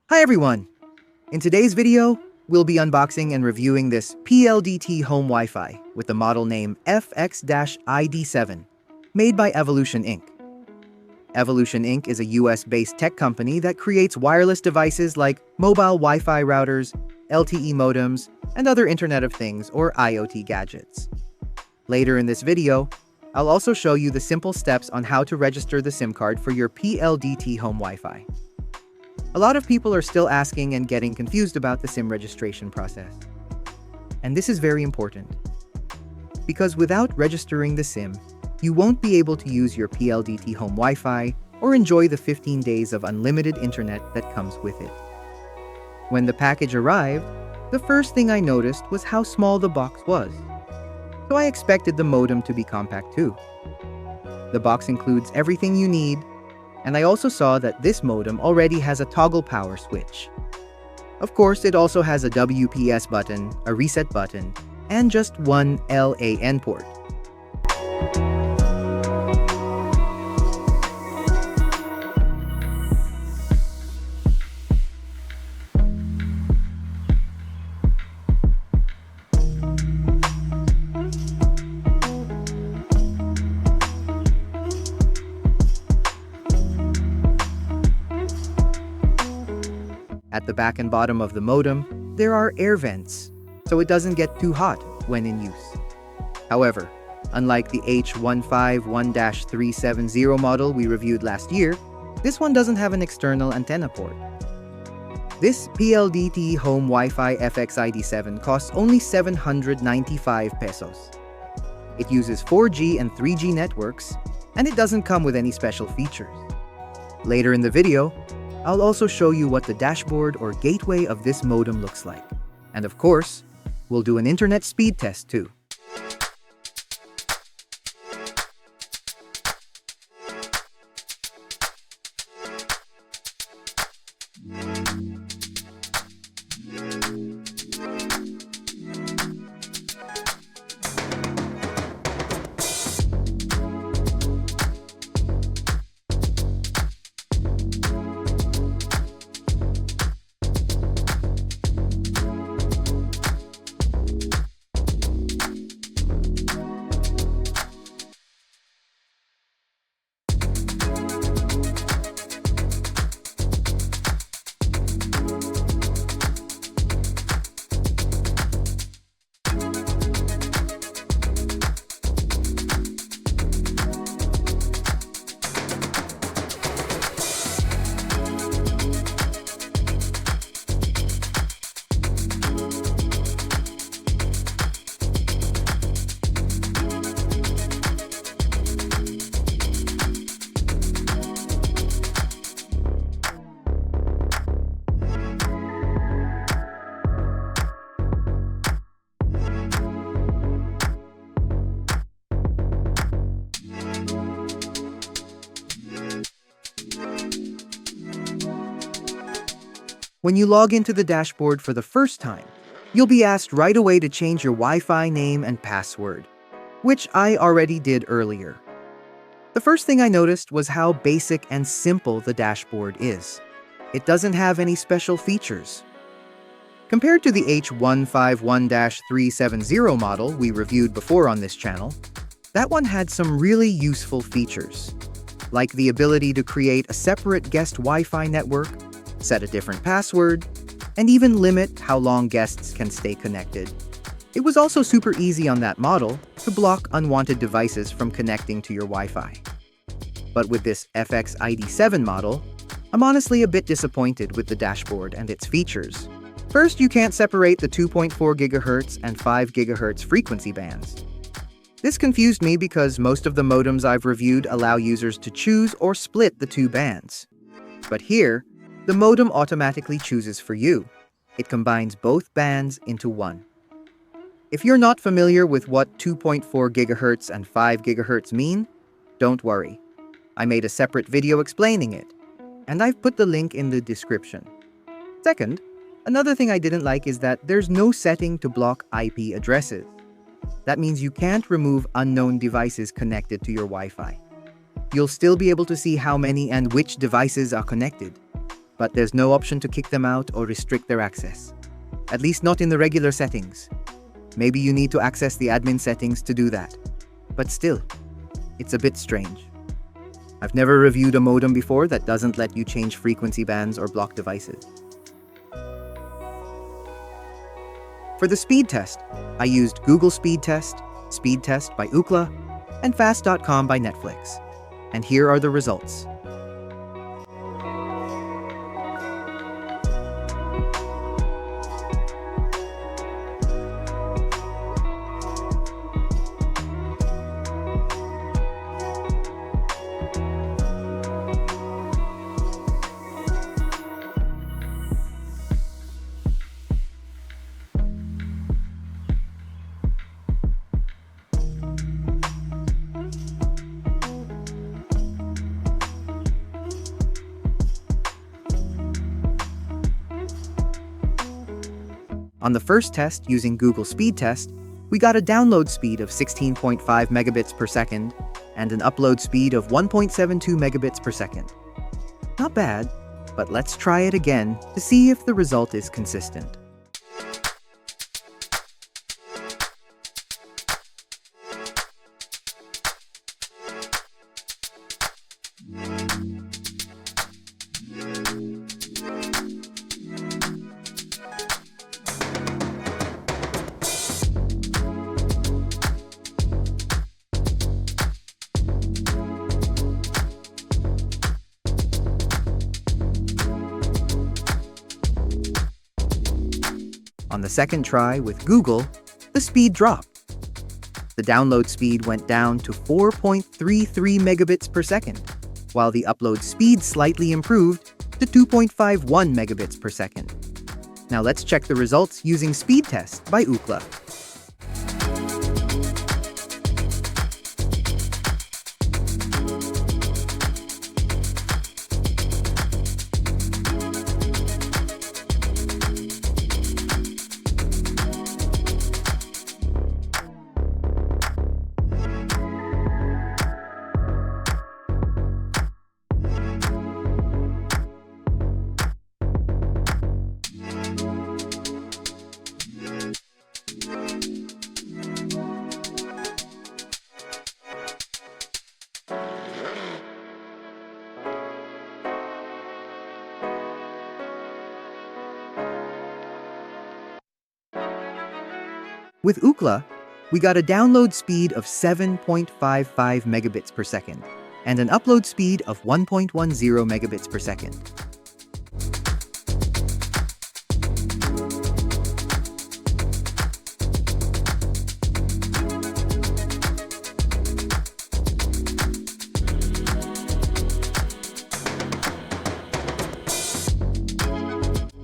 Hi everyone! In today's video, we'll be unboxing and reviewing this PLDT Home Wi-Fi with the model name FX-ID7, made by Evoluzn Inc. Evoluzn Inc is a US-based tech company that creates wireless devices like mobile Wi-Fi routers, LTE modems, and other Internet of Things or IoT gadgets. Later in this video, I'll also show you the simple steps on how to register the SIM card for your PLDT Home Wi-Fi. A lot of people are still asking and getting confused about the SIM registration process. And this is very important. Because without registering the SIM, you won't be able to use your PLDT Home Wi-Fi or enjoy the 15 days of unlimited internet that comes with it. When the package arrived, the first thing I noticed was how small the box was. So I expected the modem to be compact too. The box includes everything you need, and I also saw that this modem already has a toggle power switch. Of course, it also has a WPS button, a reset button, and just one LAN port. At the back and bottom of the modem, there are air vents, so it doesn't get too hot when in use. However, unlike the H151-370 model we reviewed last year, this one doesn't have an external antenna port. This PLDT Home Wi-Fi FX-ID7 costs only 795 pesos. It uses 4G and 3G networks, and it doesn't come with any special features. Later in the video, I'll also show you what the dashboard or gateway of this modem looks like. And of course, we'll do an internet speed test too. When you log into the dashboard for the first time, you'll be asked right away to change your Wi-Fi name and password, which I already did earlier. The first thing I noticed was how basic and simple the dashboard is. It doesn't have any special features. Compared to the H151-370 model we reviewed before on this channel, that one had some really useful features, like the ability to create a separate guest Wi-Fi network, set a different password, and even limit how long guests can stay connected. It was also super easy on that model to block unwanted devices from connecting to your Wi-Fi. But with this FX-ID7 model, I'm honestly a bit disappointed with the dashboard and its features. First, you can't separate the 2.4 GHz and 5 GHz frequency bands. This confused me because most of the modems I've reviewed allow users to choose or split the two bands. But here, the modem automatically chooses for you. It combines both bands into one. If you're not familiar with what 2.4 GHz and 5 GHz mean, don't worry. I made a separate video explaining it, and I've put the link in the description. Second, another thing I didn't like is that there's no setting to block IP addresses. That means you can't remove unknown devices connected to your Wi-Fi. You'll still be able to see how many and which devices are connected. but there's no option to kick them out or restrict their access. At least not in the regular settings. Maybe you need to access the admin settings to do that. But still, it's a bit strange. I've never reviewed a modem before that doesn't let you change frequency bands or block devices. For the speed test, I used Google Speed Test by Ookla, and Fast.com by Netflix. And here are the results. On the first test using Google Speed Test, we got a download speed of 16.5 megabits per second and an upload speed of 1.72 megabits per second. Not bad, but let's try it again to see if the result is consistent. On the second try with Google, the speed dropped. The download speed went down to 4.33 megabits per second, while the upload speed slightly improved to 2.51 megabits per second. Now let's check the results using Speed Test by Ookla. With Ookla, we got a download speed of 7.55 megabits per second and an upload speed of 1.10 megabits per second.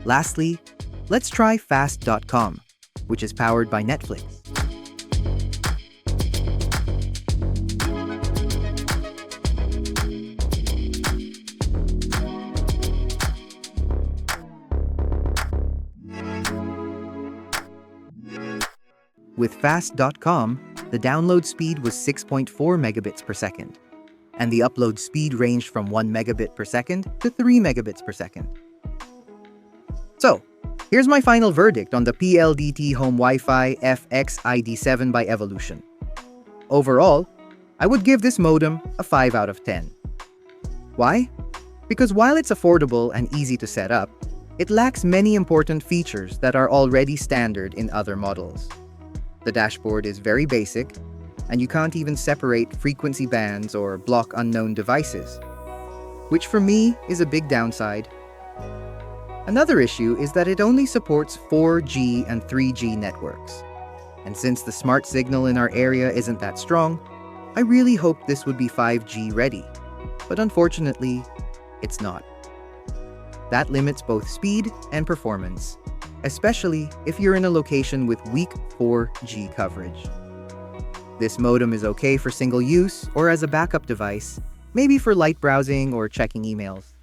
Lastly, let's try Fast.com, which is powered by Netflix. With Fast.com, the download speed was 6.4 megabits per second, and the upload speed ranged from 1 megabit per second to 3 megabits per second. So, here's my final verdict on the PLDT Home WiFi FX-ID7 by Evoluzn. Overall, I would give this modem a 5 out of 10. Why? Because while it's affordable and easy to set up, it lacks many important features that are already standard in other models. The dashboard is very basic, and you can't even separate frequency bands or block unknown devices, which for me is a big downside. Another issue is that it only supports 4G and 3G networks. And since the smart signal in our area isn't that strong, I really hoped this would be 5G ready. But unfortunately, it's not. That limits both speed and performance, especially if you're in a location with weak 4G coverage. This modem is okay for single use or as a backup device, maybe for light browsing or checking emails.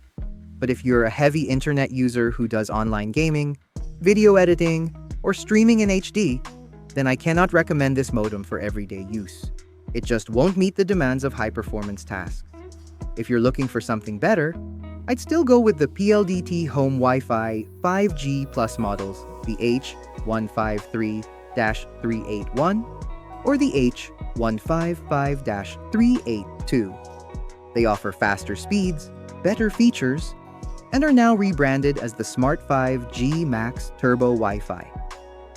But if you're a heavy internet user who does online gaming, video editing, or streaming in HD, then I cannot recommend this modem for everyday use. It just won't meet the demands of high-performance tasks. If you're looking for something better, I'd still go with the PLDT Home WiFi 5G Plus models, the H153-381 or the H155-382. They offer faster speeds, better features, and are now rebranded as the Smart 5G Max Turbo Wi-Fi,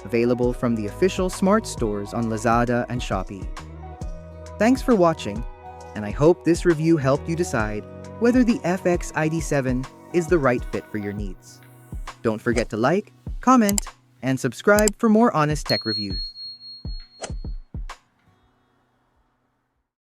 available from the official smart stores on Lazada and Shopee. Thanks for watching, and I hope this review helped you decide whether the FX-ID7 is the right fit for your needs. Don't forget to like, comment, and subscribe for more honest tech reviews.